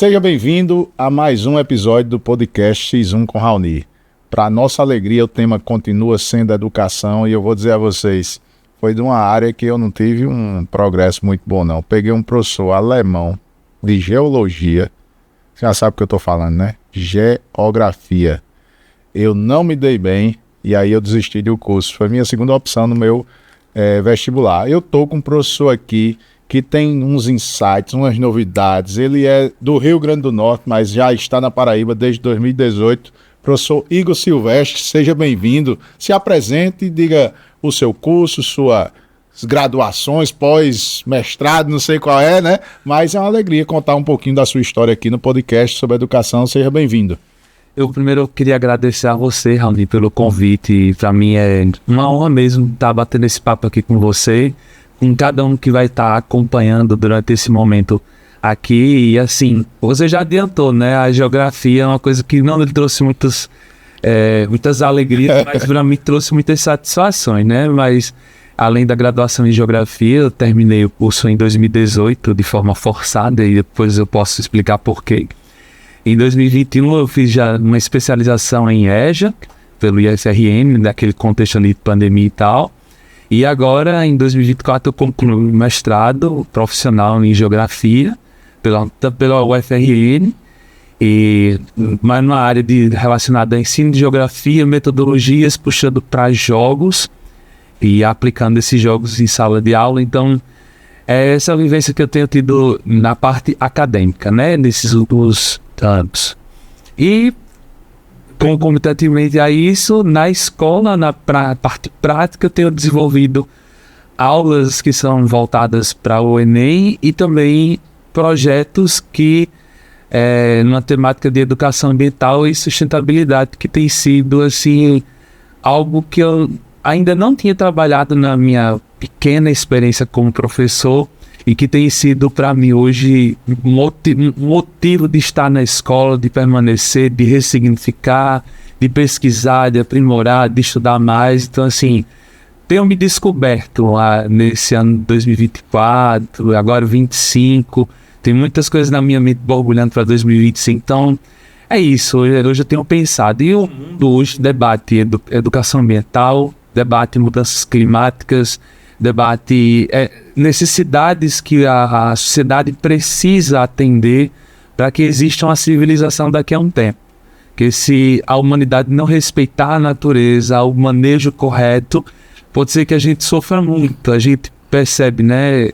Seja bem-vindo a mais um episódio do podcast X1 com Raoni. Para nossa alegria, o tema continua sendo educação e eu vou dizer a vocês, foi de uma área que eu não tive um progresso muito bom não. Peguei um professor alemão de geologia, você já sabe o que eu estou falando, né? Geografia. Eu não me dei bem e aí eu desisti do curso. Foi a minha segunda opção no meu vestibular. Eu estou com um professor aqui que tem uns insights, umas novidades. Ele é do Rio Grande do Norte, mas já está na Paraíba desde 2018. Professor Igor Silvestre, seja bem-vindo. Se apresente e diga o seu curso, suas graduações, pós-mestrado, não sei qual é, né? Mas é uma alegria contar um pouquinho da sua história aqui no podcast sobre educação. Seja bem-vindo. Eu primeiro queria agradecer a você, Raoni, pelo convite. Para mim é uma honra mesmo estar batendo esse papo aqui com você, com cada um que vai estar acompanhando durante esse momento aqui. E assim, você já adiantou, né? A geografia é uma coisa que não me trouxe muitas alegrias, mas para mim trouxe muitas satisfações, né? Mas além da graduação em geografia, eu terminei o curso em 2018 de forma forçada e depois eu posso explicar por quê. Em 2021 eu fiz já uma especialização em EJA, pelo IFRN, naquele contexto ali de pandemia e tal. E agora, em 2024, eu concluí um mestrado profissional em Geografia, pela UFRN, mas numa área relacionada a ensino de Geografia, metodologias, puxando para jogos e aplicando esses jogos em sala de aula. Então, é essa vivência que eu tenho tido na parte acadêmica, né, nesses últimos anos. E, concomitantemente a isso, na escola, na parte prática, eu tenho desenvolvido aulas que são voltadas para o Enem e também projetos que, numa temática de educação ambiental e sustentabilidade, que tem sido, assim, algo que eu ainda não tinha trabalhado na minha pequena experiência como professor e que tem sido para mim hoje um motivo de estar na escola, de permanecer, de ressignificar, de pesquisar, de aprimorar, de estudar mais. Então, assim, tenho me descoberto nesse ano 2024, agora 2025, tem muitas coisas na minha mente borbulhando para 2025. Então, é isso, hoje eu tenho pensado. E o mundo hoje debate educação ambiental, debate mudanças climáticas, debate necessidades que a sociedade precisa atender para que exista uma civilização daqui a um tempo. Que se a humanidade não respeitar a natureza, o manejo correto, pode ser que a gente sofra muito. A gente percebe, né,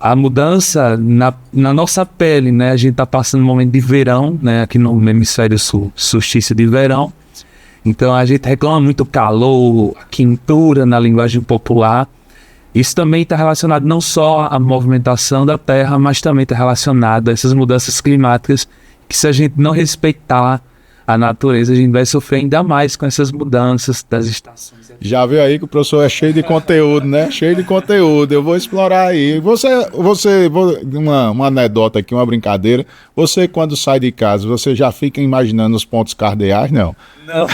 a mudança na nossa pele, né? A gente está passando um momento de verão, né, aqui no hemisfério sul, solstício de verão. Então a gente reclama muito calor, a quentura na linguagem popular. Isso também está relacionado não só à movimentação da Terra, mas também está relacionado a essas mudanças climáticas, que se a gente não respeitar a natureza, a gente vai sofrer ainda mais com essas mudanças das estações. Já viu aí que o professor é cheio de conteúdo, né? Cheio de conteúdo, eu vou explorar aí. Uma anedota aqui, uma brincadeira. Você, quando sai de casa, você já fica imaginando os pontos cardeais, não? Não.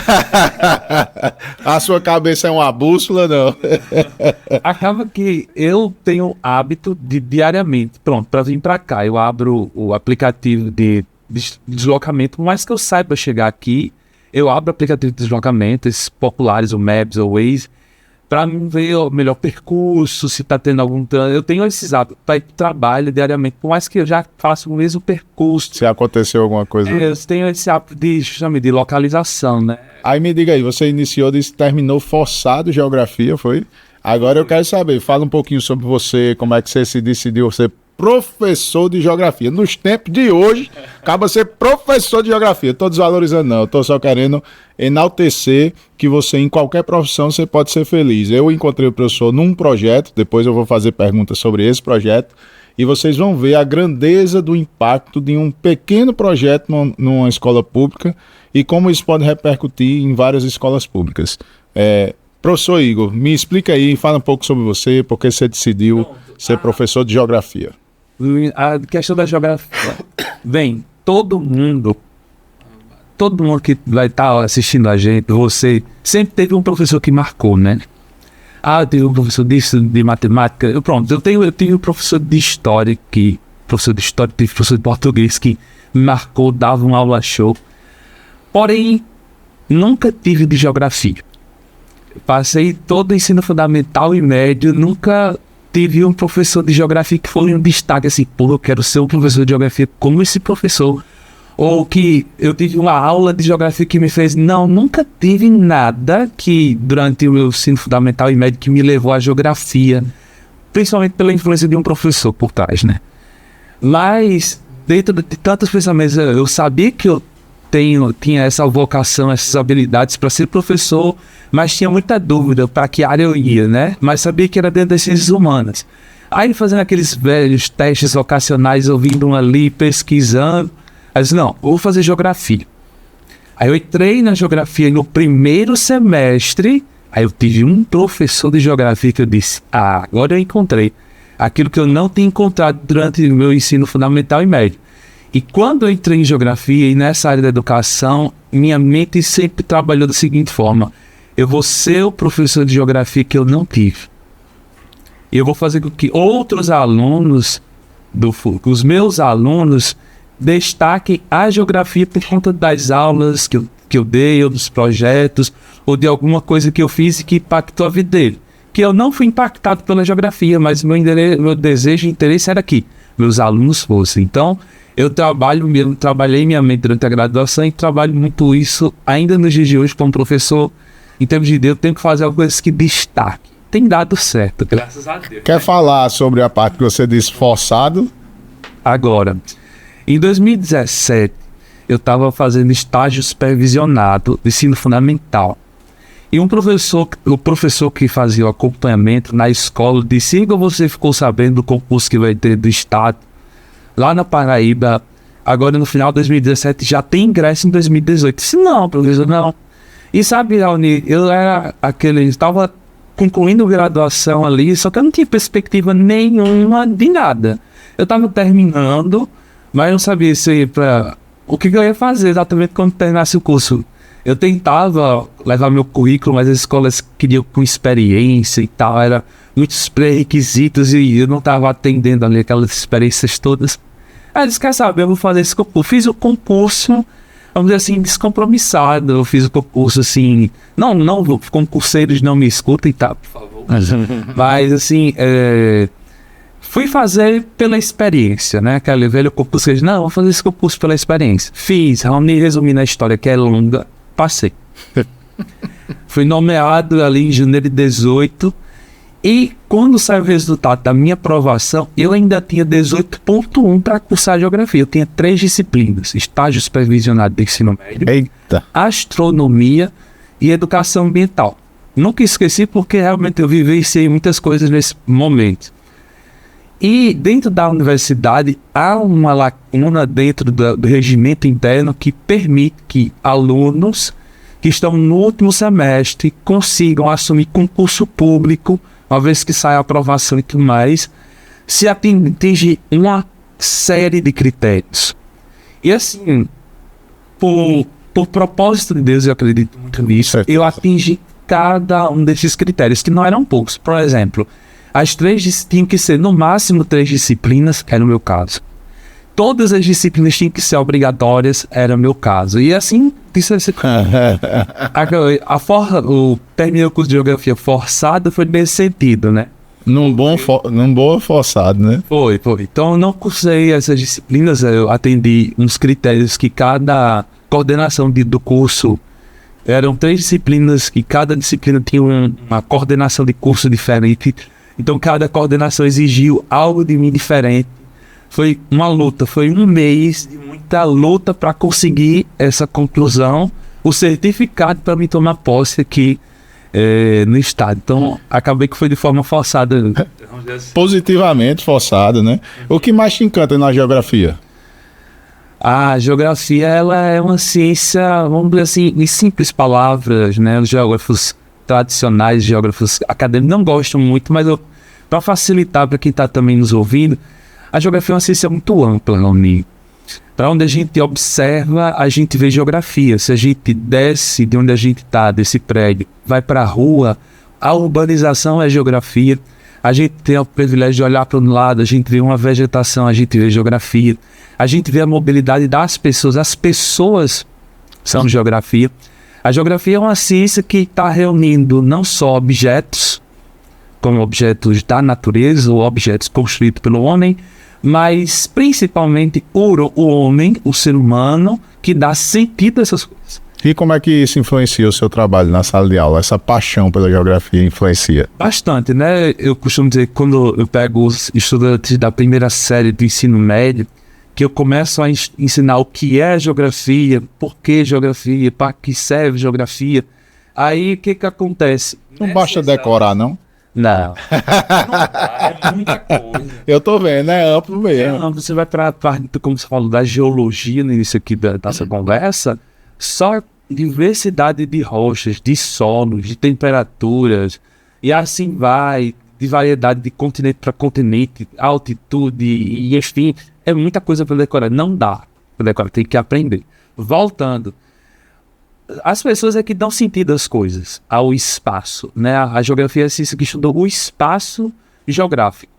A sua cabeça é uma bússola, não? Acaba que eu tenho hábito de diariamente, pronto, para vir para cá, eu abro o aplicativo de deslocamento, por mais que eu saiba chegar aqui, eu abro o aplicativo de deslocamento, esses populares, o Maps, o Waze, para ver o melhor percurso, se está tendo algum trânsito. Eu tenho esses hábitos para ir para o trabalho diariamente, por mais que eu já faça o mesmo percurso. Se aconteceu alguma coisa. Eu tenho esse hábito de localização, né? Aí me diga aí, você iniciou e terminou forçado geografia, foi? Agora eu quero saber, fala um pouquinho sobre você, como é que você se decidiu ser professor de geografia. Nos tempos de hoje, acaba ser professor de geografia. Estou desvalorizando não, estou só querendo enaltecer que você, em qualquer profissão, você pode ser feliz. Eu encontrei o professor num projeto, depois eu vou fazer perguntas sobre esse projeto, e vocês vão ver a grandeza do impacto de um pequeno projeto numa escola pública e como isso pode repercutir em várias escolas públicas. Professor Igor, me explica aí, fala um pouco sobre você, porque você decidiu ser professor de geografia. A questão da geografia, bem, todo mundo que vai estar assistindo a gente, você, sempre teve um professor que marcou, né? Eu tenho um professor disso, de matemática, eu tenho um professor de história que professor de história, tive professor de português que me marcou, dava uma aula show. Porém, nunca tive de geografia. Passei todo o ensino fundamental e médio, nunca tive um professor de geografia que foi um destaque assim, pô, eu quero ser um professor de geografia como esse professor. Ou que eu tive uma aula de geografia que me fez... Não, nunca tive nada que durante o meu ensino fundamental e médio que me levou à geografia, principalmente pela influência de um professor por trás, né? Mas, dentro de tantos pensamentos, eu sabia que eu tinha essa vocação, essas habilidades para ser professor, mas tinha muita dúvida para que área eu ia, né? Mas sabia que era dentro das ciências humanas. Aí fazendo aqueles velhos testes vocacionais, ouvindo ali, pesquisando, aí eu disse, não, vou fazer geografia. Aí eu entrei na geografia no primeiro semestre, aí eu tive um professor de geografia que eu disse, agora eu encontrei aquilo que eu não tinha encontrado durante o meu ensino fundamental e médio. E quando eu entrei em geografia e nessa área da educação, minha mente sempre trabalhou da seguinte forma: eu vou ser o professor de geografia que eu não tive. E eu vou fazer com que outros alunos, os meus alunos, destaquem a geografia por conta das aulas que eu dei, ou dos projetos, ou de alguma coisa que eu fiz e que impactou a vida dele. Que eu não fui impactado pela geografia, mas meu desejo e interesse era que meus alunos fossem. Então, eu trabalhei minha mente durante a graduação e trabalho muito isso ainda nos dias de hoje como professor. Em termos de Deus, eu tenho que fazer algumas que destaque. Tem dado certo, graças a Deus. Quer falar sobre a parte que você disse forçado? Agora, em 2017, eu estava fazendo estágio supervisionado de ensino fundamental. E o professor que fazia o acompanhamento na escola disse: Igor, você ficou sabendo do concurso que vai ter do estado lá na Paraíba, agora no final de 2017, já tem ingresso em 2018. Eu disse, não, professor, não. E sabe, Raoni, eu estava concluindo graduação ali, só que eu não tinha perspectiva nenhuma de nada. Eu estava terminando, mas não sabia o que eu ia fazer exatamente quando terminasse o curso. Eu tentava levar meu currículo, mas as escolas queriam com experiência e tal, era muitos pré-requisitos e eu não estava atendendo ali aquelas experiências todas. Aí eu disse, quer saber, eu vou fazer esse concurso. Fiz o concurso, vamos dizer assim, descompromissado. Eu fiz o concurso assim, não, concurseiros não me escutem, tá, por favor. Mas assim, fui fazer pela experiência, né? Aquele velho concurso que diz, não, vou fazer esse concurso pela experiência. Fiz, resumindo a história que é longa, passei. Fui nomeado ali em janeiro de 2018 e quando saiu o resultado da minha aprovação, eu ainda tinha 18.1 para cursar geografia. Eu tinha 3 disciplinas: estágio supervisionado de ensino médio, Eita. astronomia e educação ambiental. Nunca esqueci porque realmente eu vivenciei muitas coisas nesse momento. E dentro da universidade há uma lacuna dentro do regimento interno que permite que alunos que estão no último semestre consigam assumir concurso público, uma vez que sai a aprovação e tudo mais, se atinge uma série de critérios. E assim, por propósito de Deus, eu acredito muito nisso, eu atingi cada um desses critérios, que não eram poucos. Por exemplo, as 3 tinham que ser no máximo 3 disciplinas, era o meu caso. Todas as disciplinas tinham que ser obrigatórias, era o meu caso. E assim, terminei o curso de geografia forçado, foi nesse sentido, né? Num bom forçado, né? Foi. Então eu não cursei essas disciplinas, eu atendi uns critérios que cada coordenação do curso, eram 3 disciplinas, que cada disciplina tinha uma coordenação de curso diferente. Então cada coordenação exigiu algo de mim diferente. Foi uma luta, foi um mês de muita luta para conseguir essa conclusão, o certificado para me tomar posse aqui no estado. Então acabei que foi de forma forçada. Positivamente forçado, né? O que mais te encanta na geografia? A geografia, ela é uma ciência, vamos dizer assim, em simples palavras, né? Os geógrafos tradicionais, geógrafos acadêmicos não gostam muito, mas para facilitar para quem está também nos ouvindo, a geografia é uma ciência muito ampla, Raoni. Para onde a gente observa, a gente vê geografia. Se a gente desce de onde a gente está, desse prédio, vai para a rua, a urbanização é geografia. A gente tem o privilégio de olhar para um lado, a gente vê uma vegetação, a gente vê geografia, a gente vê a mobilidade das pessoas, as pessoas são geografia. A geografia é uma ciência que está reunindo não só objetos, como objetos da natureza ou objetos construídos pelo homem, mas principalmente o homem, o ser humano, que dá sentido a essas coisas. E como é que isso influencia o seu trabalho na sala de aula? Essa paixão pela geografia influencia? Bastante, né? Eu costumo dizer que quando eu pego os estudantes da primeira série do ensino médio, que eu começo a ensinar o que é geografia, por que geografia, para que serve geografia, aí o que acontece? Não basta decorar, não? Não. É muita coisa. Eu tô vendo, é amplo mesmo. Não, você vai para a parte, como você falou, da geologia no início aqui dessa conversa, só diversidade de rochas, de solos, de temperaturas, e assim vai, de variedade de continente para continente, altitude, e enfim, é muita coisa para decorar. Não dá para decorar, tem que aprender. Voltando, as pessoas é que dão sentido às coisas, ao espaço, né? A geografia é a ciência que estuda o espaço geográfico.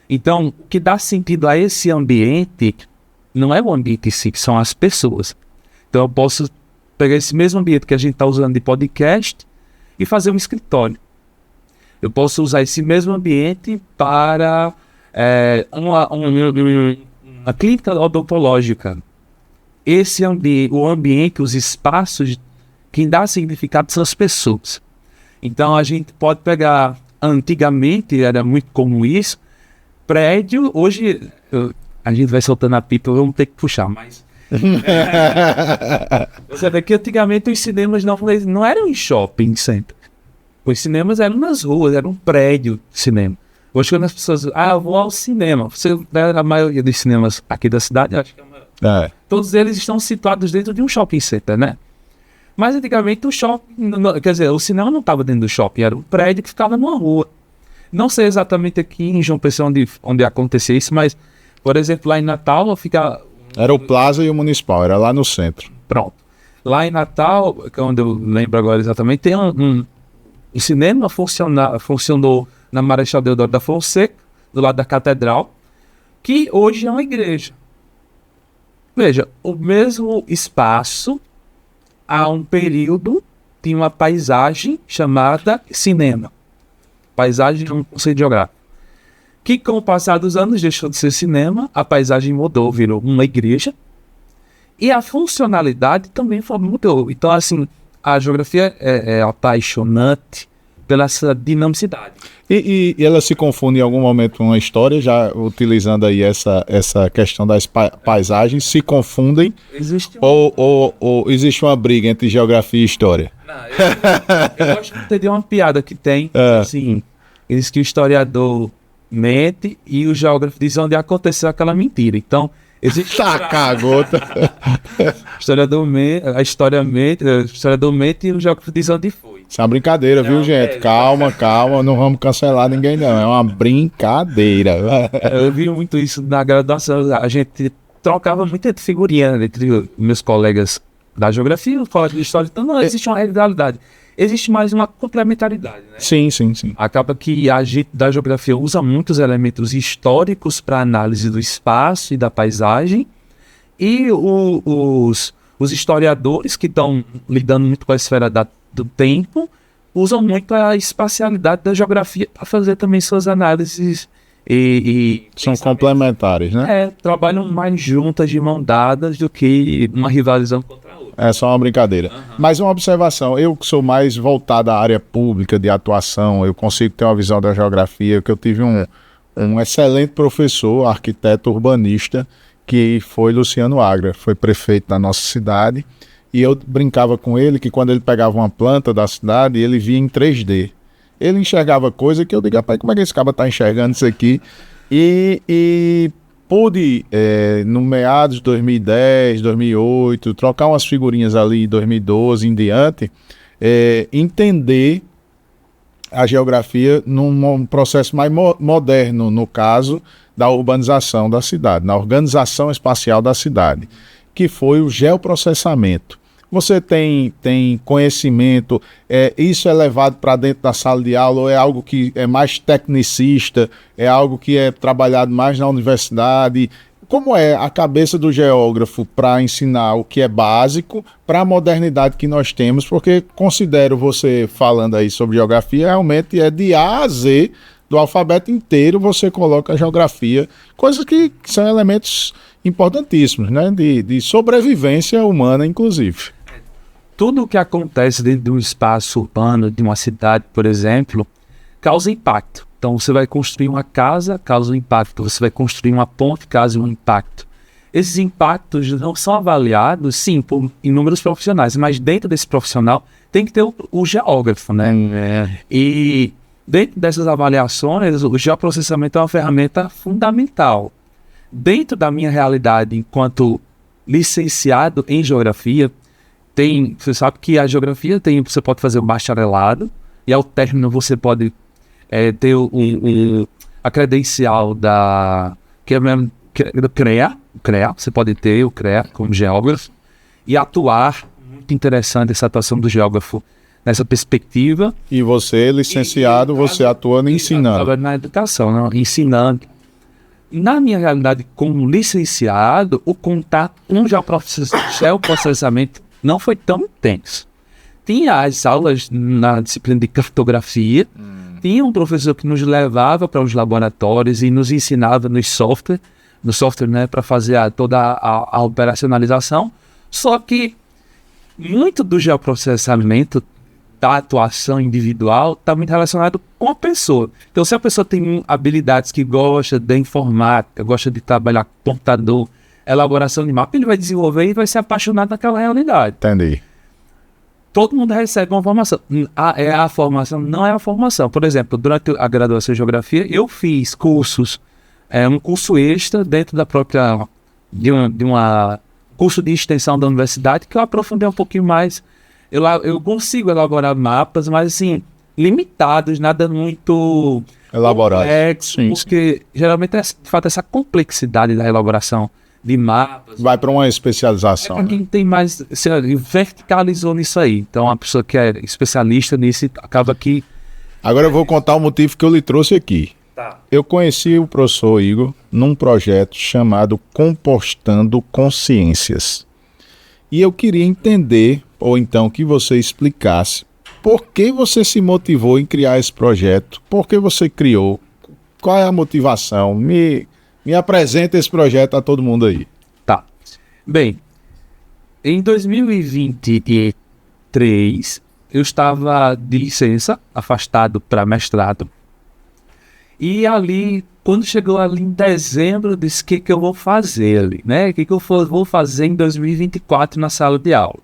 Então, o que dá sentido a esse ambiente não é o ambiente em si, são as pessoas. Então, eu posso pegar esse mesmo ambiente que a gente está usando de podcast e fazer um escritório. Eu posso usar esse mesmo ambiente para uma clínica odontológica. O ambiente, os espaços, quem dá significado são as pessoas. Então a gente pode pegar, antigamente era muito comum isso, prédio, hoje a gente vai soltando a pipa, vamos ter que puxar, mas... Você vê que antigamente os cinemas não eram em shopping center. Os cinemas eram nas ruas, era um prédio de cinema. Hoje quando as pessoas eu vou ao cinema, a maioria dos cinemas aqui da cidade, eu acho que é a maior. Todos eles estão situados dentro de um shopping center, né? Mas antigamente o shopping, quer dizer, o cinema não estava dentro do shopping, era um prédio que ficava numa rua. Não sei exatamente aqui em João Pessoa onde acontecia isso, mas, por exemplo, lá em Natal fica... Era o Plaza e o Municipal, era lá no centro. Pronto. Lá em Natal, que é onde eu lembro agora exatamente, tem o cinema funcionou na Marechal Deodoro da Fonseca, do lado da Catedral, que hoje é uma igreja. Veja, o mesmo espaço, há um período, tinha uma paisagem chamada cinema. Paisagem é um conceito geográfico. Que com o passar dos anos deixou de ser cinema, a paisagem mudou, virou uma igreja. E a funcionalidade também mudou. Então, assim, a geografia é apaixonante pela essa dinamicidade. E ela se confunde em algum momento com uma história, já utilizando aí essa questão das paisagens, se confundem? Ou existe uma briga entre geografia e história? Não, eu gosto de entender uma piada que tem, assim, diz que o historiador mente e o geógrafo diz onde aconteceu aquela mentira. Então, existe... Cagota! O historiador mente e o geógrafo diz onde foi. Isso é uma brincadeira, viu, gente? Calma, não vamos cancelar ninguém, não. É uma brincadeira. Eu vi muito isso na graduação. A gente trocava muita figurinha entre meus colegas da geografia e os colegas de história. Então, não existe uma realidade. Existe mais uma complementaridade, né? Sim. Acaba que a gente da geografia usa muitos elementos históricos para análise do espaço e da paisagem. E os historiadores que estão lidando muito com a esfera do tempo usam muito a espacialidade da geografia para fazer também suas análises e são complementares, né? Trabalham mais juntas, de mão dadas, do que uma rivalização contra a outra. É só uma brincadeira. Mas uma observação, eu que sou mais voltado à área pública de atuação, eu consigo ter uma visão da geografia, que eu tive um excelente professor, arquiteto urbanista, que foi Luciano Agra, foi prefeito da nossa cidade. E eu brincava com ele que quando ele pegava uma planta da cidade, ele via em 3D. Ele enxergava coisa que eu digo, rapaz, como é que esse cara está enxergando isso aqui? E pude, no meados de 2010, 2008, trocar umas figurinhas ali em 2012 em diante, entender a geografia num processo mais moderno, no caso da urbanização da cidade, na organização espacial da cidade, que foi o geoprocessamento. Você tem conhecimento, isso é levado para dentro da sala de aula ou é algo que é mais tecnicista, é algo que é trabalhado mais na universidade? Como é a cabeça do geógrafo para ensinar o que é básico para a modernidade que nós temos? Porque considero você falando aí sobre geografia, realmente é de A a Z, do alfabeto inteiro você coloca a geografia, coisas que são elementos importantíssimos, né? De sobrevivência humana, inclusive. Tudo o que acontece dentro de um espaço urbano, de uma cidade, por exemplo, causa impacto. Então, você vai construir uma casa, causa um impacto. Você vai construir uma ponte, causa um impacto. Esses impactos não são avaliados, sim, por inúmeros profissionais, mas dentro desse profissional tem que ter o geógrafo, né? E dentro dessas avaliações, o geoprocessamento é uma ferramenta fundamental. Dentro da minha realidade, enquanto licenciado em geografia, você sabe que a geografia você pode fazer o bacharelado e ao término você pode ter a credencial do CREA, você pode ter o CREA como geógrafo e atuar, muito interessante essa atuação do geógrafo nessa perspectiva. E você, licenciado, você atua ensinando. Na educação, não, ensinando. Na minha realidade, como licenciado, o contato com o geoprocessamento não foi tão intenso. Tinha as aulas na disciplina de cartografia, tinha um professor que nos levava para os laboratórios e nos ensinava no software, né, para fazer toda a operacionalização. Só que muito do geoprocessamento, da atuação individual, está muito relacionado com a pessoa. Então, se a pessoa tem habilidades que gosta de informática, gosta de trabalhar com computador, elaboração de mapa, ele vai desenvolver e vai se apaixonar naquela realidade. Entendi. Todo mundo recebe uma formação. A formação não é a formação. Por exemplo, durante a graduação em geografia, eu fiz cursos, um curso extra dentro da própria, curso de extensão da universidade, que eu aprofundei um pouquinho mais. Eu consigo elaborar mapas, mas assim, limitados, nada muito elaborado. Complexo, porque geralmente de fato essa complexidade da elaboração de mapas. Vai para uma especialização. Para quem tem mais, verticalizou nisso aí. Então a pessoa que é especialista nisso acaba que. Agora eu vou contar o motivo que eu lhe trouxe aqui. Tá. Eu conheci o professor Igor num projeto chamado Compostando Consciências. E eu queria entender, ou então que você explicasse, por que você se motivou em criar esse projeto, por que você criou, qual é a motivação, me apresenta esse projeto a todo mundo aí. Tá. Bem, em 2023, eu estava de licença, afastado para mestrado. E ali, quando chegou ali em dezembro, eu disse, o que eu vou fazer ali, né? O que eu vou fazer em 2024 na sala de aula?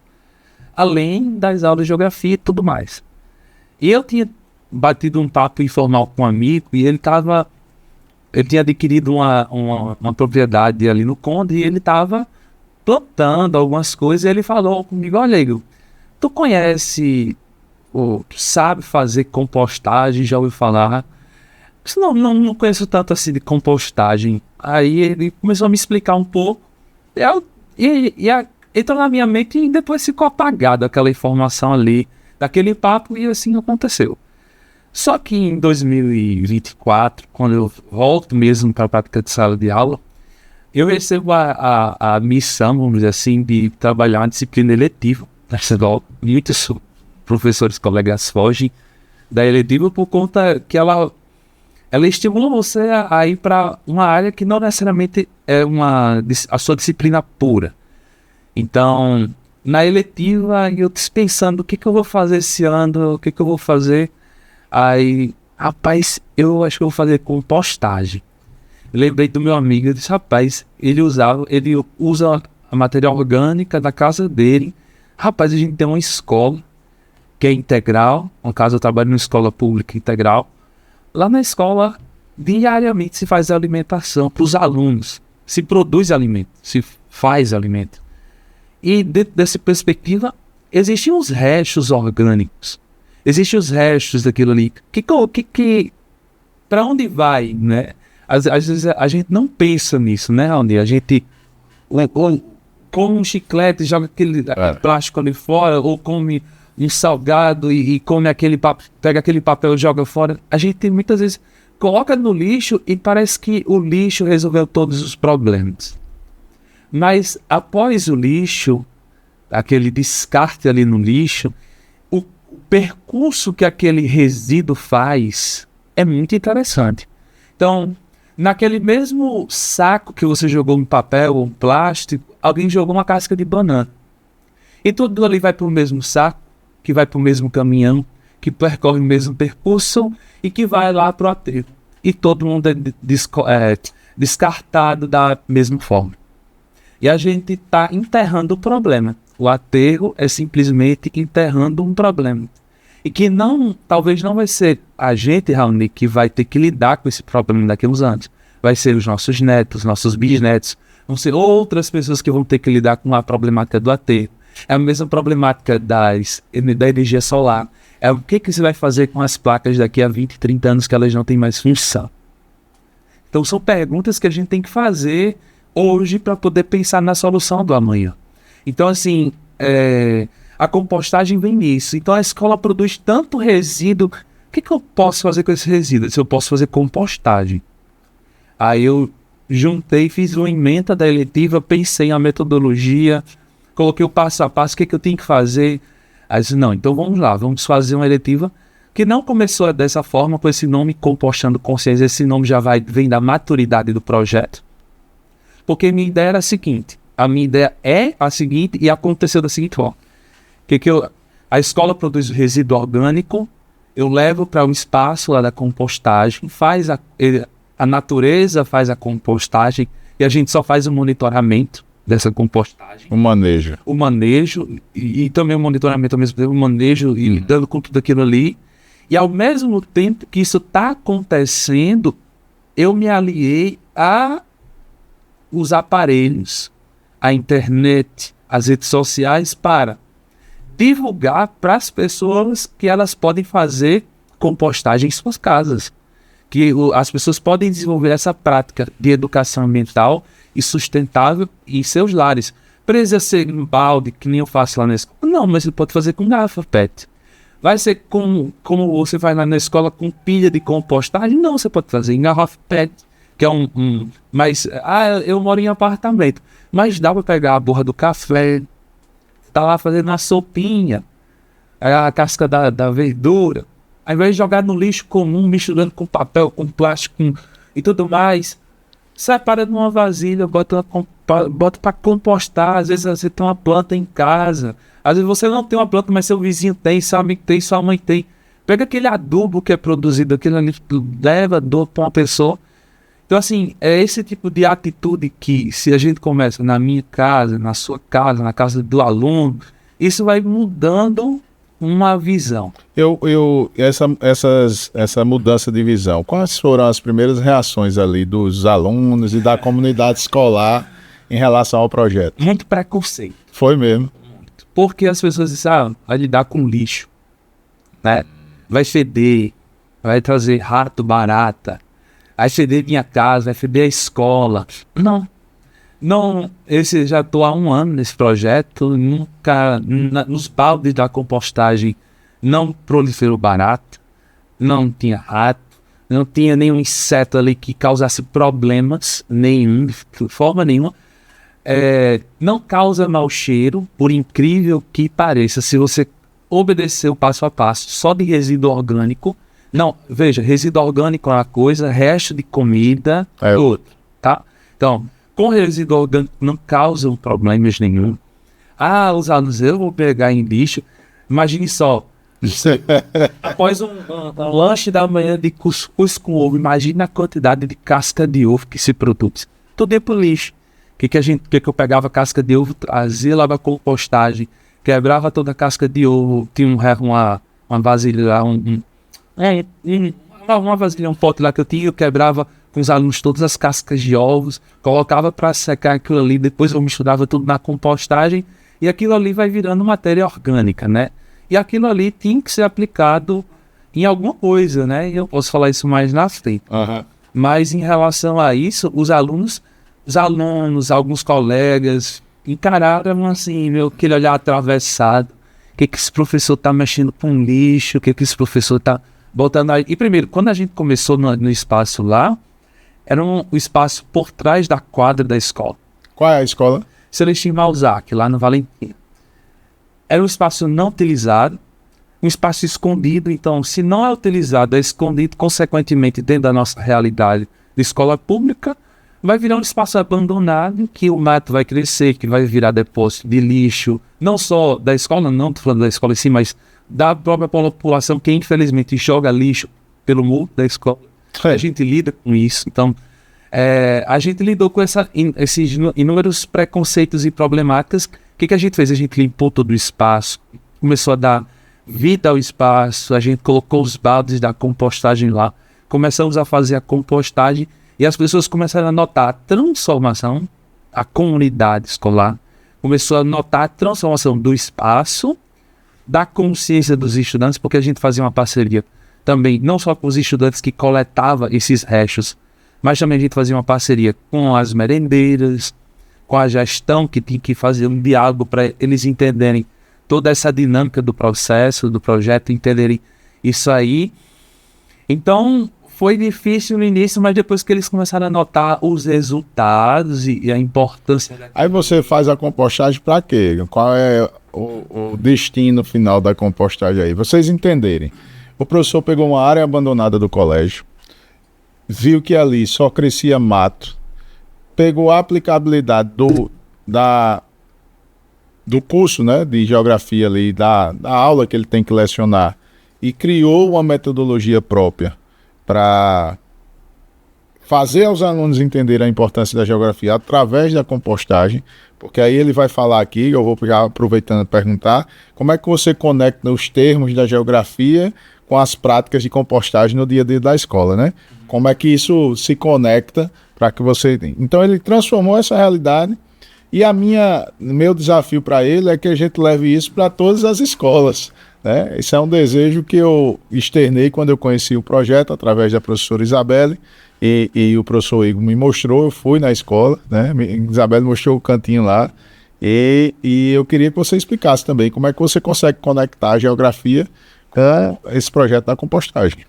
Além das aulas de geografia e tudo mais. E eu tinha batido um papo informal com um amigo e ele tinha adquirido uma propriedade ali no Conde e ele estava plantando algumas coisas e ele falou comigo, olha, Igor, tu conhece, tu sabe fazer compostagem, já ouviu falar? Eu disse, não conheço tanto assim de compostagem. Aí ele começou a me explicar um pouco entrou na minha mente e depois ficou apagado aquela informação ali, daquele papo, e assim aconteceu. Só que em 2024, quando eu volto mesmo para a prática de sala de aula, eu recebo a missão, vamos dizer assim, de trabalhar uma disciplina eletiva. Muitos professores, colegas fogem da eletiva por conta que ela estimula você a ir para uma área que não necessariamente é a sua disciplina pura. Então, na eletiva, eu pensando, o que eu vou fazer esse ano, o que eu vou fazer? Aí, rapaz, eu acho que eu vou fazer compostagem. Eu lembrei do meu amigo, eu disse, rapaz, ele usa a matéria orgânica da casa dele. Rapaz, a gente tem uma escola que é integral, no caso eu trabalho numa escola pública integral. Lá na escola, diariamente se faz alimentação para os alunos, se produz alimento, se faz alimento. E dentro dessa perspectiva, existem os restos orgânicos. Existem os restos daquilo ali. Para onde vai, né? Às vezes a gente não pensa nisso, né, Raoni? come um chiclete, joga aquele plástico ali fora, ou come um salgado e come pega aquele papel e joga fora. A gente muitas vezes coloca no lixo e parece que o lixo resolveu todos os problemas. Mas após o lixo, aquele descarte ali no lixo, o percurso que aquele resíduo faz é muito interessante. Então, naquele mesmo saco que você jogou um papel ou um plástico, alguém jogou uma casca de banana. E tudo ali vai para o mesmo saco, que vai para o mesmo caminhão, que percorre o mesmo percurso e que vai lá para o aterro. E todo mundo é descartado da mesma forma. E a gente está enterrando o problema. O aterro é simplesmente enterrando um problema. E que talvez não vai ser a gente, Raoni, que vai ter que lidar com esse problema daqui a uns anos. Vai ser os nossos netos, nossos bisnetos. Vão ser outras pessoas que vão ter que lidar com a problemática do aterro. É a mesma problemática da energia solar. É o que você vai fazer com as placas daqui a 20, 30 anos que elas não têm mais função. Então são perguntas que a gente tem que fazer hoje para poder pensar na solução do amanhã. Então assim, a compostagem vem nisso. Então a escola produz tanto resíduo. O que eu posso fazer com esse resíduo? Se eu posso fazer compostagem. Aí eu juntei, fiz uma ementa da eletiva, pensei na metodologia, coloquei o passo a passo, o que eu tenho que fazer. Aí eu disse, não, então vamos lá, vamos fazer uma eletiva que não começou dessa forma, com esse nome Compostando Consciência. Esse nome já vem da maturidade do projeto. Porque minha ideia era a seguinte, e aconteceu da seguinte forma. A escola produz o resíduo orgânico, eu levo para um espaço lá da compostagem, a natureza faz a compostagem e a gente só faz o monitoramento dessa compostagem. O manejo. O manejo e também o monitoramento ao mesmo tempo, o manejo e lidando com tudo aquilo ali. E ao mesmo tempo que isso está acontecendo, eu me aliei a os aparelhos, a internet, as redes sociais para divulgar para as pessoas que elas podem fazer compostagem em suas casas. Que as pessoas podem desenvolver essa prática de educação ambiental e sustentável em seus lares. Precisa ser um balde, que nem eu faço lá na escola. Não, mas você pode fazer com garrafa PET. Vai ser como você vai lá na escola com pilha de compostagem? Não, você pode fazer em garrafa PET, que é mas, eu moro em apartamento. Mas dá para pegar a borra do café, tá lá fazendo uma sopinha, a casca da verdura, ao invés de jogar no lixo comum, misturando com papel, com plástico e tudo mais, separa numa vasilha, bota para compostar. Às vezes você tem uma planta em casa, às vezes você não tem uma planta, mas seu vizinho tem, seu amigo tem, sua mãe tem. Pega aquele adubo que é produzido, aquele ali, leva adubo para uma pessoa. Então assim, é esse tipo de atitude que, se a gente começa na minha casa, na sua casa, na casa do aluno, isso vai mudando uma visão. Essa mudança de visão, quais foram as primeiras reações ali dos alunos e da comunidade escolar em relação ao projeto? Muito preconceito. Foi mesmo. Muito. Porque as pessoas dizem, vai lidar com lixo, né? Vai feder, vai trazer rato, barata, vai feder minha casa, vai feder a escola. Não, já estou há 1 ano nesse projeto, nunca, nos baldes da compostagem não proliferou barata, não tinha rato, não tinha nenhum inseto ali que causasse problemas nenhum, de forma nenhuma. Não causa mau cheiro, por incrível que pareça, se você obedecer o passo a passo, só de resíduo orgânico. Não, veja, resíduo orgânico é uma coisa, resto de comida é outra, tá? Então, com resíduo orgânico não causam problemas nenhum. Os alunos, eu vou pegar em lixo. Imagine só, após um lanche da manhã de cuscuz com ovo, imagine a quantidade de casca de ovo que se produz. Tudo é pro lixo. Que eu pegava casca de ovo, trazia lá pra compostagem, quebrava toda a casca de ovo, tinha uma vasilha lá, uma vasilha, um pote lá que eu tinha, eu quebrava com os alunos todas as cascas de ovos, colocava para secar aquilo ali, depois eu misturava tudo na compostagem e aquilo ali vai virando matéria orgânica, né? E aquilo ali tinha que ser aplicado em alguma coisa, né? Eu posso falar isso mais na frente. Mas em relação a isso, os alunos, alguns colegas encararam assim, aquele olhar atravessado. O que esse professor tá mexendo com lixo? O que esse professor tá botando aí? E primeiro, quando a gente começou no espaço lá, era um espaço por trás da quadra da escola. Qual é a escola? Celestino Malzac, lá no Valentim. Era um espaço não utilizado, um espaço escondido. Então, se não é utilizado, é escondido, consequentemente, dentro da nossa realidade de escola pública, vai virar um espaço abandonado, que o mato vai crescer, que vai virar depósito de lixo, não só da escola, não estou falando da escola em si, mas da própria população que, infelizmente, joga lixo pelo muro da escola. A gente lida com isso. Então, a gente lidou com esses inúmeros preconceitos e problemáticas. O que a gente fez? A gente limpou todo o espaço, começou a dar vida ao espaço, a gente colocou os baldes da compostagem lá, começamos a fazer a compostagem e as pessoas começaram a notar a transformação, a comunidade escolar começou a notar a transformação do espaço, da consciência dos estudantes, porque a gente fazia uma parceria também, não só com os estudantes que coletavam esses restos, mas também a gente fazia uma parceria com as merendeiras, com a gestão, que tinha que fazer um diálogo para eles entenderem toda essa dinâmica do processo, do projeto, entenderem isso aí. Então, foi difícil no início, mas depois que eles começaram a notar os resultados e a importância... Aí você faz a compostagem para quê? Qual é o destino final da compostagem aí? Vocês entenderem. O professor pegou uma área abandonada do colégio, viu que ali só crescia mato, pegou a aplicabilidade do curso, né, de geografia ali, da aula que ele tem que lecionar, e criou uma metodologia própria para fazer aos alunos entenderem a importância da geografia através da compostagem, porque aí ele vai falar aqui, eu vou já aproveitando perguntar, como é que você conecta os termos da geografia com as práticas de compostagem no dia a dia da escola, né? Como é que isso se conecta para que você... Então ele transformou essa realidade e meu desafio para ele é que a gente leve isso para todas as escolas, né? Esse é um desejo que eu externei quando eu conheci o projeto através da professora Isabelle e o professor Igor me mostrou, eu fui na escola, né? Isabelle mostrou o cantinho lá e eu queria que você explicasse também como é que você consegue conectar a geografia com esse projeto da compostagem.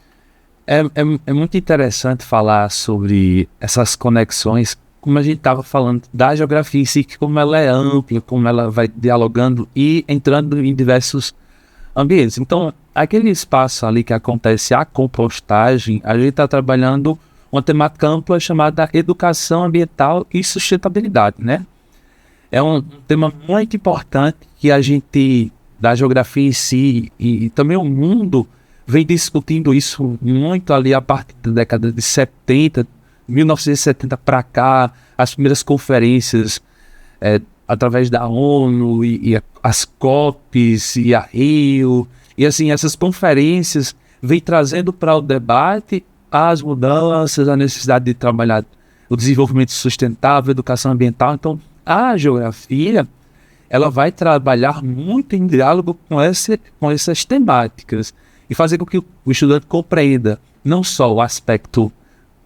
É muito interessante falar sobre essas conexões, como a gente estava falando da geografia em si, como ela é ampla, como ela vai dialogando e entrando em diversos ambientes. Então, aquele espaço ali que acontece a compostagem, a gente está trabalhando uma temática ampla chamada educação ambiental e sustentabilidade, né? É um tema muito importante que a gente, da geografia em si e também o mundo, vem discutindo isso muito ali a partir da década de 70, 1970 para cá, as primeiras conferências através da ONU e as COPs e a Rio, e assim, essas conferências vêm trazendo para o debate as mudanças, a necessidade de trabalhar o desenvolvimento sustentável, a educação ambiental. Então, a geografia, ela vai trabalhar muito em diálogo com essas temáticas e fazer com que o estudante compreenda não só o aspecto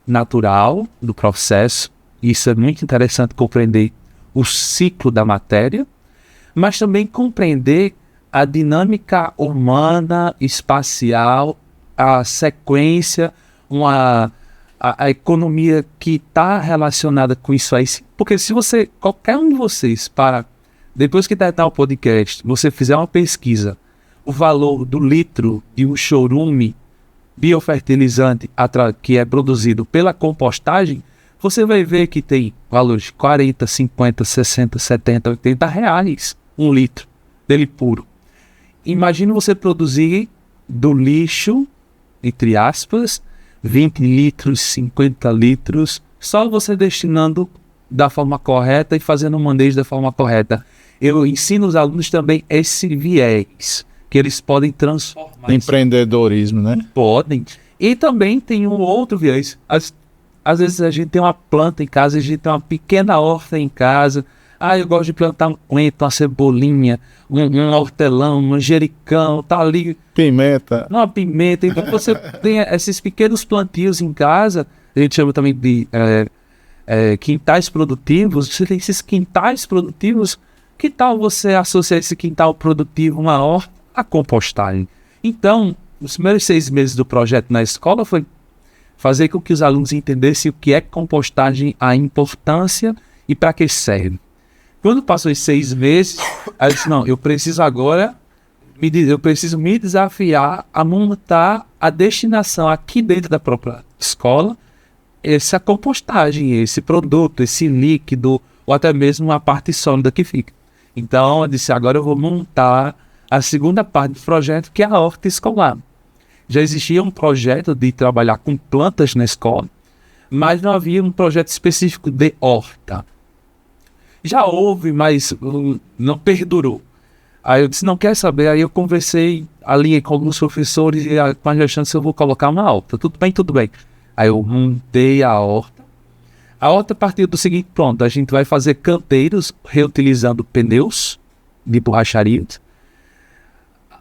natural do processo, isso é muito interessante compreender o ciclo da matéria, mas também compreender a dinâmica humana, espacial, a sequência, a economia que está relacionada com isso aí. Porque se qualquer um de vocês, depois que terminar o podcast, você fizer uma pesquisa, o valor do litro de um chorume biofertilizante que é produzido pela compostagem, você vai ver que tem valores de 40, 50, 60, 70, 80 reais um litro dele puro. Imagine você produzir do lixo, entre aspas, 20 litros, 50 litros, só você destinando da forma correta e fazendo o manejo da forma correta. Eu ensino os alunos também esse viés, que eles podem transformar. Empreendedorismo, né? Podem. E também tem um outro viés. Às vezes a gente tem uma planta em casa, a gente tem uma pequena horta em casa. Eu gosto de plantar um coentro, uma cebolinha, um hortelão, um manjericão, tá ali. Pimenta. Uma pimenta. Então você tem esses pequenos plantios em casa, a gente chama também de quintais produtivos, você tem esses quintais produtivos, que tal você associar esse quintal produtivo, uma horta, à compostagem? Então, os primeiros 6 meses do projeto na escola foi fazer com que os alunos entendessem o que é compostagem, a importância e para que serve. Quando passou os 6 meses, eu disse, não, eu preciso agora, eu preciso me desafiar a montar a destinação aqui dentro da própria escola, essa compostagem, esse produto, esse líquido, ou até mesmo a parte sólida que fica. Então, eu disse, agora eu vou montar a segunda parte do projeto, que é a horta escolar. Já existia um projeto de trabalhar com plantas na escola, mas não havia um projeto específico de horta. Já houve, mas não perdurou. Aí eu disse, não quer saber, aí eu conversei ali com alguns professores e com a gestante se eu vou colocar uma horta. Tudo bem, tudo bem. Aí eu montei a horta. A horta partiu do seguinte, pronto, a gente vai fazer canteiros reutilizando pneus de borracharia.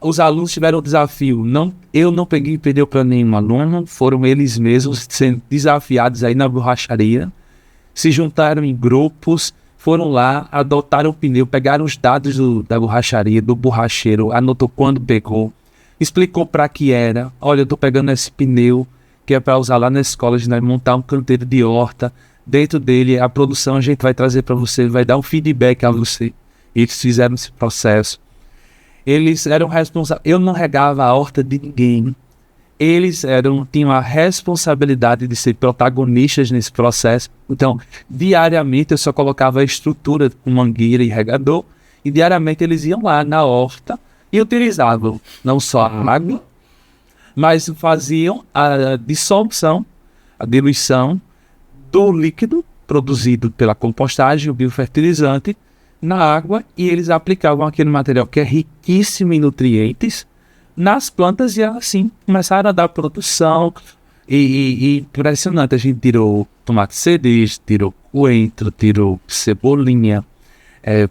Os alunos tiveram o desafio, eu não peguei pneu para nenhum aluno, foram eles mesmos sendo desafiados aí na borracharia, se juntaram em grupos, foram lá, adotaram o pneu, pegaram os dados da borracharia, do borracheiro, anotou quando pegou, explicou para que era, olha, eu estou pegando esse pneu, que é para usar lá na escola, a gente vai montar um canteiro de horta, dentro dele a produção a gente vai trazer para você, vai dar um feedback a você. Eles fizeram esse processo. Eles eram responsáveis, eu não regava a horta de ninguém. Eles tinham a responsabilidade de ser protagonistas nesse processo. Então, diariamente eu só colocava a estrutura com mangueira e regador, e diariamente eles iam lá na horta e utilizavam não só a água, mas faziam a dissolução, a diluição do líquido produzido pela compostagem, o biofertilizante, na água, e eles aplicavam aquele material que é riquíssimo em nutrientes nas plantas e assim começaram a dar produção e impressionante. A gente tirou tomate cereja, tirou coentro, tirou cebolinha,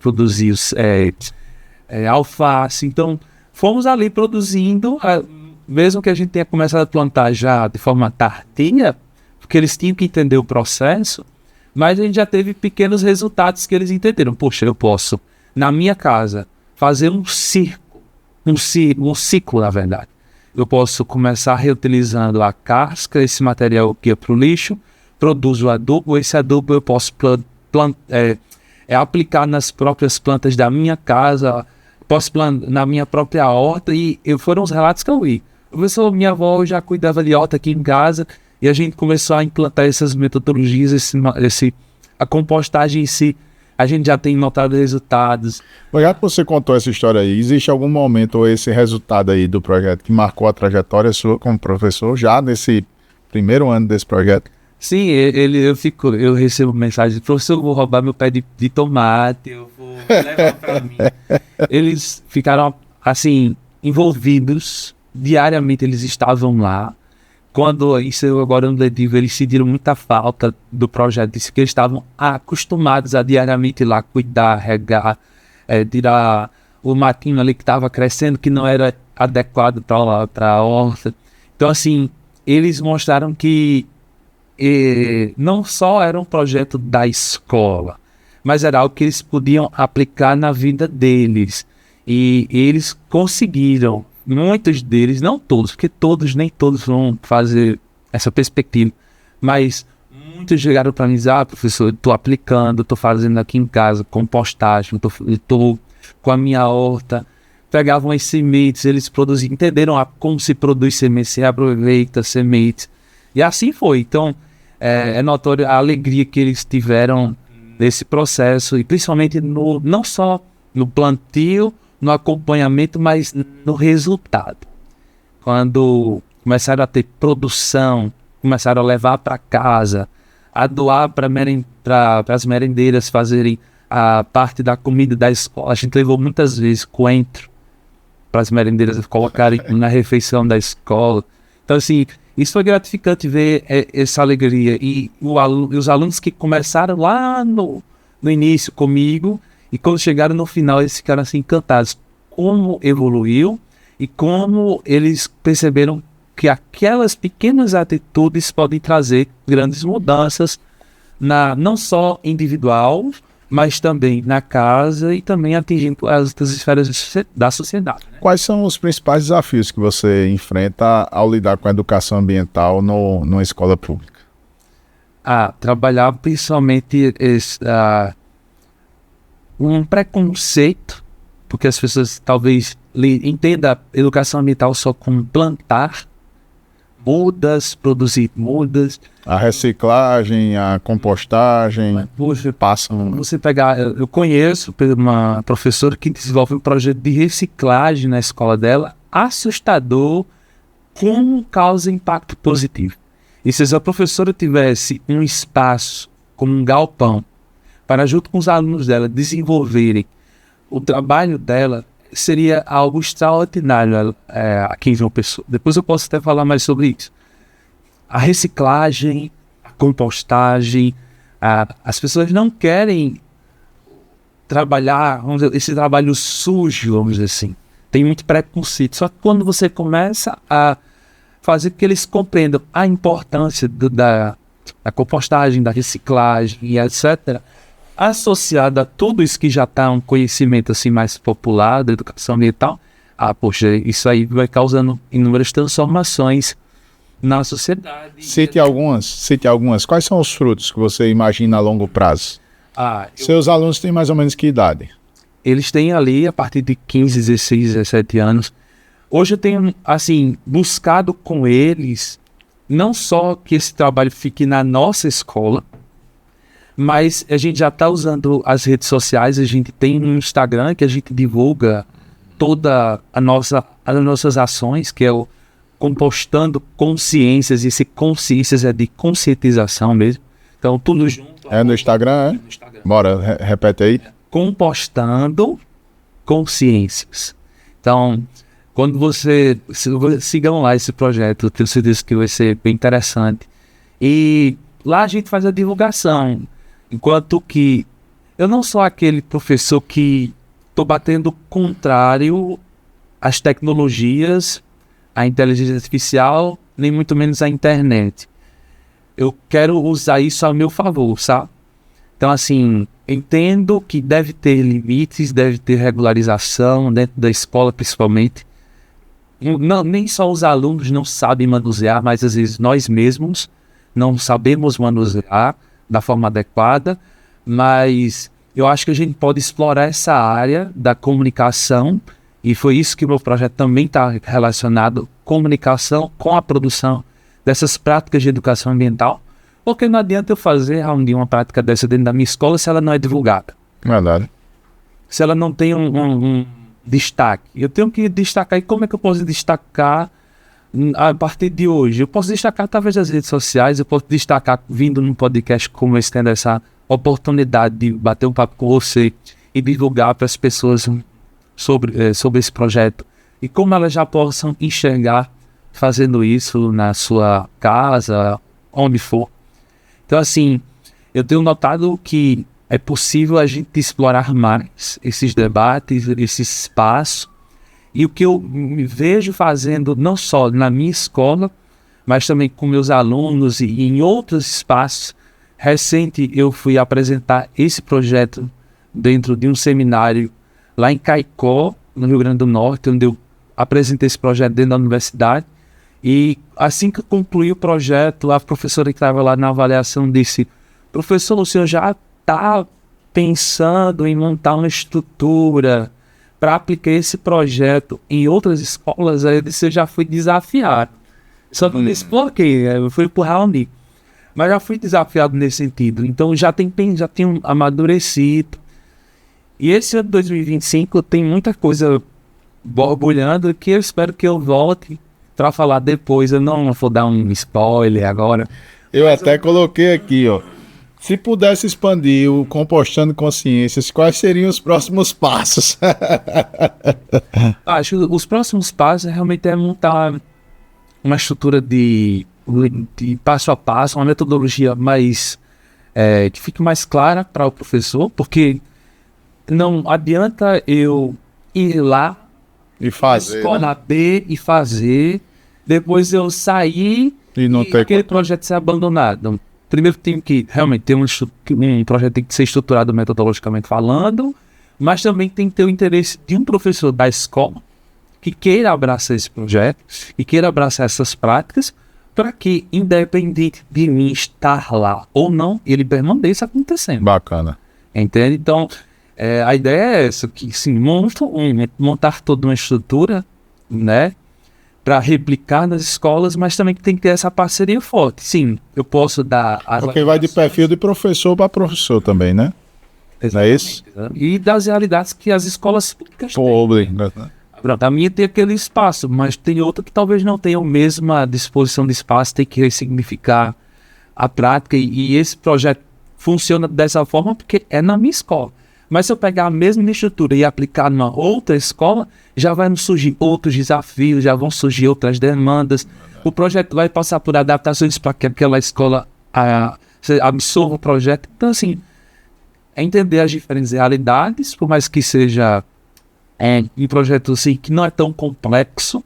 produziu alface. Então fomos ali produzindo, mesmo que a gente tenha começado a plantar já de forma tardia, porque eles tinham que entender o processo. Mas a gente já teve pequenos resultados que eles entenderam. Poxa, eu posso, na minha casa, fazer um ciclo, na verdade. Eu posso começar reutilizando a casca, esse material que é para o lixo, produzo adubo, esse adubo eu posso aplicar nas próprias plantas da minha casa, posso plantar na minha própria horta, e foram os relatos que eu vi. Minha avó já cuidava de horta aqui em casa, e a gente começou a implantar essas metodologias, a compostagem em si, a gente já tem notado resultados. Já que você contou essa história aí, existe algum momento ou esse resultado aí do projeto que marcou a trajetória sua como professor, já nesse primeiro ano desse projeto? Sim, eu recebo mensagem, professor, eu vou roubar meu pé de tomate, eu vou levar para mim. Eles ficaram, assim, envolvidos, diariamente eles estavam lá. Quando isso agora no letivo, eles sentiram muita falta do projeto, disse que eles estavam acostumados a diariamente ir lá cuidar, regar, tirar o matinho ali que estava crescendo, que não era adequado para a horta. Então, assim, eles mostraram que não só era um projeto da escola, mas era algo que eles podiam aplicar na vida deles. E eles conseguiram. Muitos deles, não todos, porque nem todos vão fazer essa perspectiva, mas muitos chegaram para mim e dizer, professor, eu estou aplicando, estou fazendo aqui em casa compostagem, estou com a minha horta. Pegavam as sementes, eles produziam, entenderam como se produz semente, se aproveita sementes, e assim foi. Então, é notório a alegria que eles tiveram nesse processo, e principalmente não só no plantio, no acompanhamento, mas no resultado. Quando começaram a ter produção, começaram a levar para casa, a doar para as merendeiras fazerem a parte da comida da escola. A gente levou muitas vezes coentro para as merendeiras colocarem na refeição da escola. Então, assim, isso foi gratificante ver essa alegria. E os alunos que começaram lá no início comigo, e quando chegaram no final, eles ficaram assim encantados como evoluiu e como eles perceberam que aquelas pequenas atitudes podem trazer grandes mudanças não só individual, mas também na casa e também atingindo as outras esferas da sociedade. Né? Quais são os principais desafios que você enfrenta ao lidar com a educação ambiental numa escola pública? Trabalhar principalmente um preconceito, porque as pessoas talvez entendam a educação ambiental só como plantar mudas, produzir mudas. A reciclagem, a compostagem, passam... Você pegar, eu conheço uma professora que desenvolve um projeto de reciclagem na escola dela, assustador, com causa impacto positivo. E se a professora tivesse um espaço, como um galpão, para junto com os alunos dela desenvolverem o trabalho dela, seria algo extraordinário aqui em João Pessoa. Depois eu posso até falar mais sobre isso. A reciclagem, a compostagem, as pessoas não querem trabalhar, vamos dizer, esse trabalho sujo, vamos dizer assim. Tem muito preconceito. Só que quando você começa a fazer com que eles compreendam a importância da compostagem, da reciclagem e etc., associada a tudo isso que já está um conhecimento assim mais popular da educação ambiental, poxa, isso aí vai causando inúmeras transformações na sociedade. Cite algumas. Quais são os frutos que você imagina a longo prazo? Seus alunos têm mais ou menos que idade? Eles têm ali a partir de 15, 16, 17 anos. Hoje eu tenho, assim, buscado com eles, não só que esse trabalho fique na nossa escola, mas a gente já está usando as redes sociais, a gente tem um Instagram que a gente divulga todas as nossas ações, que é o Compostando Consciências, e esse consciências é de conscientização mesmo. Então, tudo junto. É no Instagram, é? No Instagram. Bora, repete aí. Compostando Consciências. Então, quando sigam lá esse projeto, eu tenho certeza que vai ser bem interessante. E lá a gente faz a divulgação. Enquanto que eu não sou aquele professor que estou batendo contrário às tecnologias, à inteligência artificial, nem muito menos à internet. Eu quero usar isso a meu favor, sabe? Então, assim, entendo que deve ter limites, deve ter regularização dentro da escola, principalmente. Não, nem só os alunos não sabem manusear, mas às vezes nós mesmos não sabemos manusear da forma adequada, mas eu acho que a gente pode explorar essa área da comunicação, e foi isso que o meu projeto também está relacionado, comunicação com a produção dessas práticas de educação ambiental, porque não adianta eu fazer uma prática dessa dentro da minha escola se ela não é divulgada. Verdade. Se ela não tem um destaque. Eu tenho que destacar, e como é que eu posso destacar a partir de hoje? Eu posso destacar através das redes sociais, eu posso destacar vindo num podcast como esse, tendo essa oportunidade de bater um papo com você e divulgar para as pessoas sobre esse projeto e como elas já possam enxergar fazendo isso na sua casa, onde for. Então, assim, eu tenho notado que é possível a gente explorar mais esses debates, esse espaço. E o que eu me vejo fazendo, não só na minha escola, mas também com meus alunos e em outros espaços. Recente, eu fui apresentar esse projeto dentro de um seminário lá em Caicó, no Rio Grande do Norte, onde eu apresentei esse projeto dentro da universidade. E assim que eu concluí o projeto, a professora que estava lá na avaliação disse: professor, o senhor já está pensando em montar uma estrutura para aplicar esse projeto em outras escolas? Aí eu disse: eu já fui desafiado. Só não disse por quê, eu fui pro Raoni. Mas já fui desafiado nesse sentido. Então já tenho amadurecido. E esse ano de 2025 tem muita coisa borbulhando que eu espero que eu volte para falar depois. Eu não vou dar um spoiler agora. Eu até coloquei aqui, ó. Se pudesse expandir o Compostando Consciências, quais seriam os próximos passos? Acho que os próximos passos realmente é montar uma estrutura de passo a passo, uma metodologia mais que fique mais clara para o professor, porque não adianta eu ir lá e fazer, escola B e fazer, depois eu sair e não ter aquele projeto ser abandonado. primeiro tem que realmente ter um projeto tem que ser estruturado metodologicamente falando, mas também tem que ter o interesse de um professor da escola que queira abraçar esse projeto e queira abraçar essas práticas para que, independente de mim estar lá ou não, ele permaneça acontecendo. Bacana. Entende? Então, a ideia é essa, que sim, montar toda uma estrutura, né, para replicar nas escolas, mas também tem que ter essa parceria forte. Sim, eu posso dar... Porque vai de perfil de professor para professor também, né? Não é isso? E das realidades que as escolas públicas têm. Público. Pronto, a minha tem aquele espaço, mas tem outra que talvez não tenha a mesma disposição de espaço, tem que ressignificar a prática, e esse projeto funciona dessa forma porque é na minha escola. Mas se eu pegar a mesma estrutura e aplicar numa outra escola, já vai surgir outros desafios, já vão surgir outras demandas. O projeto vai passar por adaptações para que aquela escola absorva o projeto. Então, assim, é entender as diferentes realidades, por mais que seja um projeto assim, que não é tão complexo,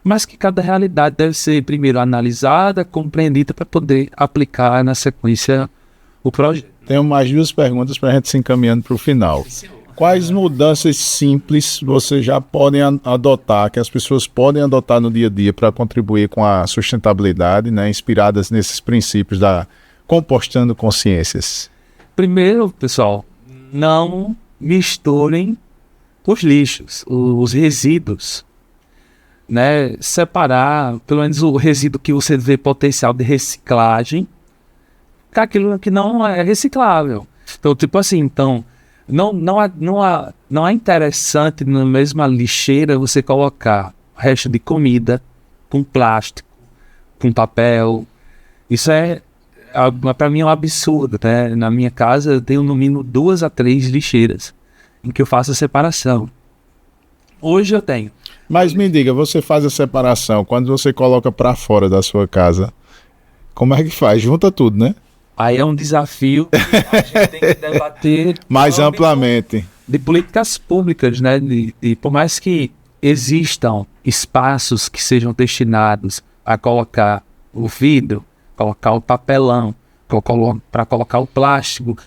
mas que cada realidade deve ser primeiro analisada, compreendida, para poder aplicar na sequência o projeto. Tenho mais 2 perguntas para a gente se encaminhando para o final. Quais mudanças simples vocês já podem adotar, que as pessoas podem adotar no dia a dia para contribuir com a sustentabilidade, né, inspiradas nesses princípios da Compostando Consciências? Primeiro, pessoal, não misturem os lixos, os resíduos, né? Separar, pelo menos o resíduo que você vê potencial de reciclagem, com aquilo que não é reciclável. Então, tipo assim, não é interessante na mesma lixeira você colocar resto de comida com plástico, com papel. Isso para mim é um absurdo, né? Na minha casa eu tenho no mínimo 2 a 3 lixeiras em que eu faço a separação. Hoje eu tenho. Mas me diga, você faz a separação, quando você coloca para fora da sua casa, como é que faz? Junta tudo, né? Aí é um desafio que a gente tem que debater mais amplamente. De políticas públicas, né? Por mais que existam espaços que sejam destinados a colocar o vidro, colocar o papelão, para colocar o plástico,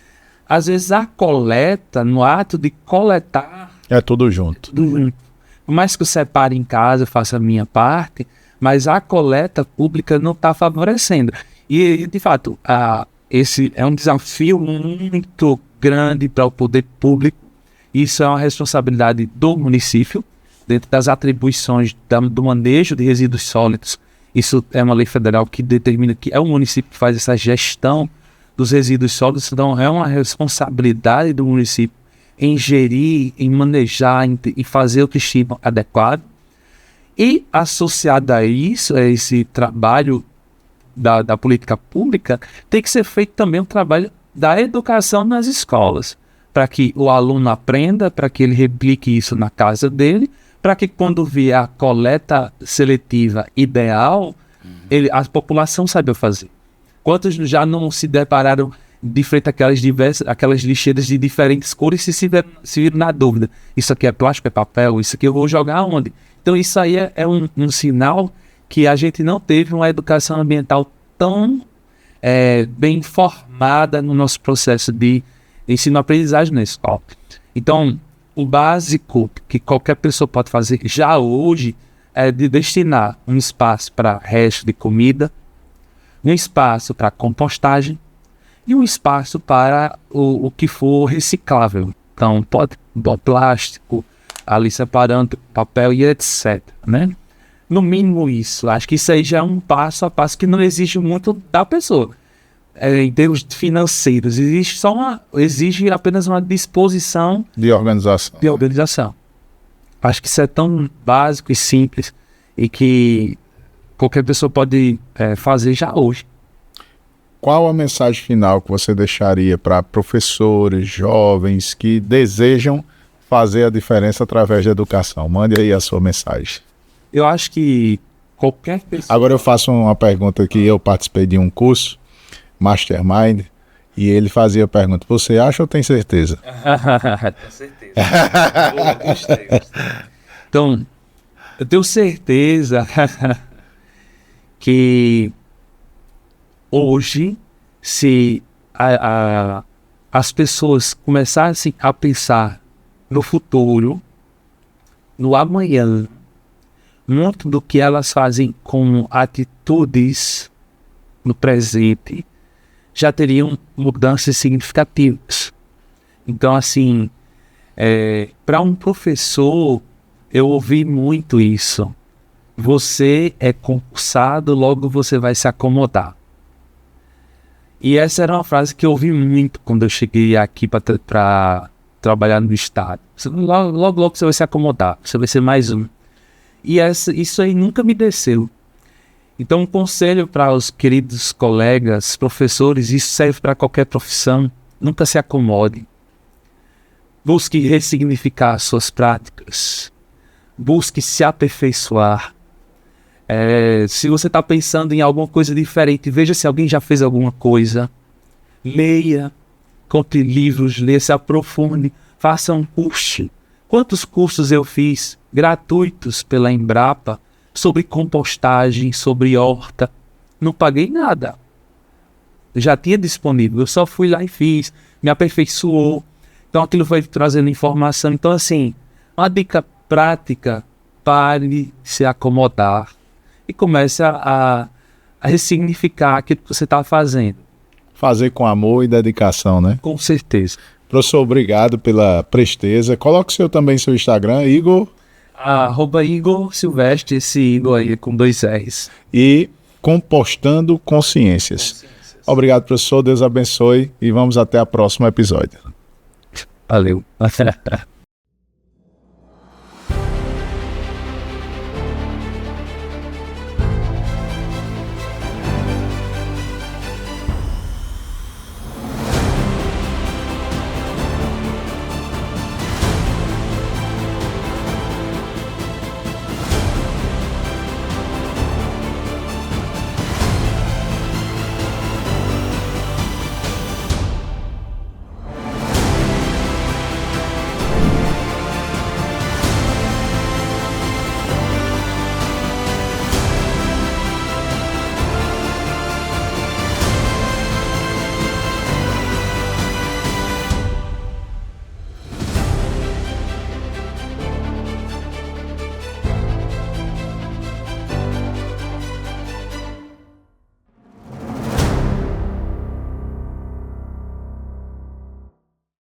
às vezes a coleta, no ato de coletar... É tudo junto. Por mais que eu separe em casa, faça a minha parte, mas a coleta pública não está favorecendo. E, de fato, esse é um desafio muito grande para o poder público. Isso é uma responsabilidade do município, dentro das atribuições do manejo de resíduos sólidos. Isso é uma lei federal que determina que é o município que faz essa gestão dos resíduos sólidos. Então, é uma responsabilidade do município em gerir, em manejar, em fazer o destino adequado. E, associado a isso, a esse trabalho da política pública, tem que ser feito também o trabalho da educação nas escolas, para que o aluno aprenda, para que ele replique isso na casa dele, para que quando vier a coleta seletiva ideal, a população saiba fazer. Quantos já não se depararam de frente àquelas lixeiras de diferentes cores e se viram na dúvida? Isso aqui é plástico, é papel? Isso aqui eu vou jogar onde? Então isso aí é um sinal que a gente não teve uma educação ambiental tão bem formada no nosso processo de ensino-aprendizagem na escola. Então, o básico que qualquer pessoa pode fazer já hoje é de destinar um espaço para resto de comida, um espaço para compostagem e um espaço para o que for reciclável. Então, pode plástico, ali separando papel e etc, né? No mínimo isso. Acho que isso aí já é um passo a passo que não exige muito da pessoa. Em termos financeiros, exige apenas uma disposição de organização. Acho que isso é tão básico e simples e que qualquer pessoa pode fazer já hoje. Qual a mensagem final que você deixaria para professores, jovens que desejam fazer a diferença através da educação? Mande aí a sua mensagem. Eu acho que qualquer pessoa... Agora eu faço uma pergunta que eu participei de um curso, Mastermind, e ele fazia a pergunta: você acha ou tem certeza? Tenho certeza. Gostei. Então, eu tenho certeza que hoje, se as pessoas começassem a pensar no futuro, no amanhã, muito do que elas fazem com atitudes no presente, já teriam mudanças significativas. Então, assim, para um professor, eu ouvi muito isso. Você é concursado, logo você vai se acomodar. E essa era uma frase que eu ouvi muito quando eu cheguei aqui para trabalhar no estado. Logo você vai se acomodar, você vai ser mais um. E isso aí nunca me desceu. Então, um conselho para os queridos colegas, professores, isso serve para qualquer profissão. Nunca se acomode. Busque ressignificar suas práticas. Busque se aperfeiçoar. Se você está pensando em alguma coisa diferente, veja se alguém já fez alguma coisa. Leia, compre livros, leia, se aprofunde, faça um curso. Quantos cursos eu fiz gratuitos pela Embrapa sobre compostagem, sobre horta? Não paguei nada. Já tinha disponível, eu só fui lá e fiz, me aperfeiçoou. Então aquilo foi trazendo informação. Então, assim, uma dica prática: pare de se acomodar e comece a ressignificar aquilo que você está fazendo. Fazer com amor e dedicação, né? Com certeza. Professor, obrigado pela presteza. Coloque seu Instagram, Igor. @Igor Silvestre, esse Igor aí com 2 R's. E Compostando Consciências. Obrigado, professor. Deus abençoe e vamos até o próximo episódio. Valeu.